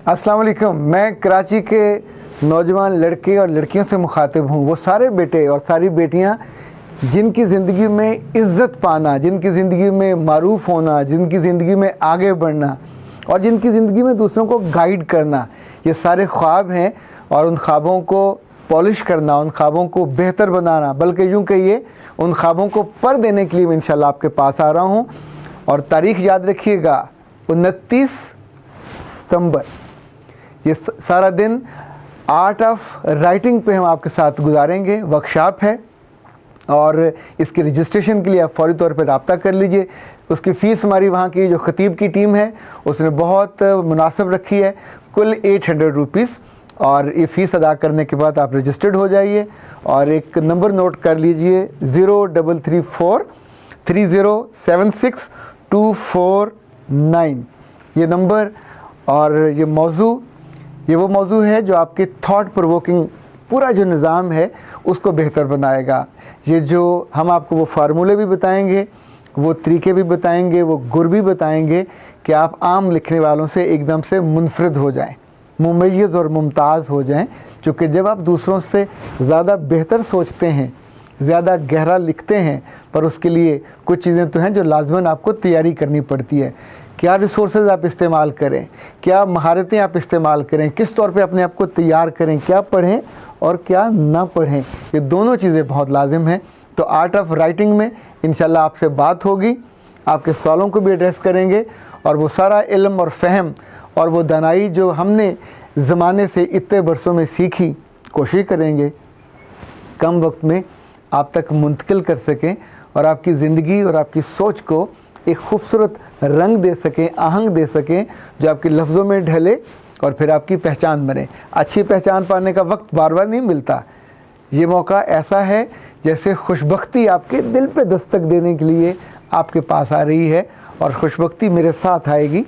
अस्सलाम वालेकुम। मैं कराची के नौजवान लड़के और लड़कियों से मुखातिब हूँ। वो सारे बेटे और सारी बेटियाँ जिनकी ज़िंदगी में इज़्ज़त पाना, जिनकी ज़िंदगी में मारूफ होना, जिनकी ज़िंदगी में आगे बढ़ना और जिनकी ज़िंदगी में दूसरों को गाइड करना, ये सारे ख्वाब हैं। और उन ख्वाबों को पॉलिश करना, उन ख्वाबों को बेहतर बनाना, बल्कि यूँ कहिए उन ख्वाबों को पर देने के लिए मैं इंशाल्लाह आपके पास आ रहा हूँ। और तारीख़ याद रखिएगा, 29 सितंबर। ये सारा दिन आर्ट ऑफ राइटिंग पे हम आपके साथ गुजारेंगे। वर्कशॉप है और इसके रजिस्ट्रेशन के लिए आप फौरी तौर पर रब्ता कर लीजिए। उसकी फ़ीस हमारी वहाँ की जो ख़तीब की टीम है उसने बहुत मुनासिब रखी है, कुल 800 रुपीज़। और ये फ़ीस अदा करने के बाद आप रजिस्टर्ड हो जाइए। और एक नंबर नोट कर लीजिए, 0334 3076249 ये नंबर। और ये वो मौजू है जो आपके थॉट प्रोवोकिंग पूरा जो निज़ाम है उसको बेहतर बनाएगा। ये जो हम आपको वो फार्मूले भी बताएंगे, वो तरीके भी बताएंगे, वो गुर भी बताएंगे कि आप आम लिखने वालों से एकदम से मुनफरद हो जाएं, मुमय्यज़ और मुमताज़ हो जाएं। क्योंकि जब आप दूसरों से ज़्यादा बेहतर सोचते हैं, ज़्यादा गहरा लिखते हैं, पर उसके लिए कुछ चीज़ें तो हैं जो लाज़मन आपको तैयारी करनी पड़ती है। क्या रिसोर्सेज आप इस्तेमाल करें, क्या महारतें आप इस्तेमाल करें, किस तौर पे अपने आप को तैयार करें, क्या पढ़ें और क्या ना पढ़ें, ये दोनों चीज़ें बहुत लाजिम हैं। तो आर्ट ऑफ राइटिंग में इंशाल्लाह आपसे बात होगी, आपके सवालों को भी एड्रेस करेंगे। और वो सारा इल्म और फ़हम और वो दानाई जो हमने ज़माने से इतने बरसों में सीखी, कोशिश करेंगे कम वक्त में आप तक मुंतकिल कर सकें और आपकी ज़िंदगी और आपकी सोच को एक खूबसूरत रंग दे सकें, आहंग दे सकें, जो आपके लफ्ज़ों में ढले और फिर आपकी पहचान बने। अच्छी पहचान पाने का वक्त बार बार नहीं मिलता। ये मौका ऐसा है जैसे खुशबख्ती आपके दिल पे दस्तक देने के लिए आपके पास आ रही है। और खुशबख्ती मेरे साथ आएगी।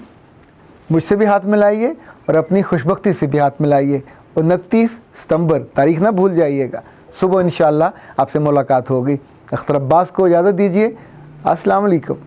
मुझसे भी हाथ मिलाइए और अपनी खुशबख्ती से भी हाथ मिलाइए। 29 सितंबर तारीख़ ना भूल जाइएगा। सुबह इंशाअल्लाह आपसे मुलाकात होगी। अख्तर अब्बास को इजाज़त दीजिए। अस्सलाम वालेकुम।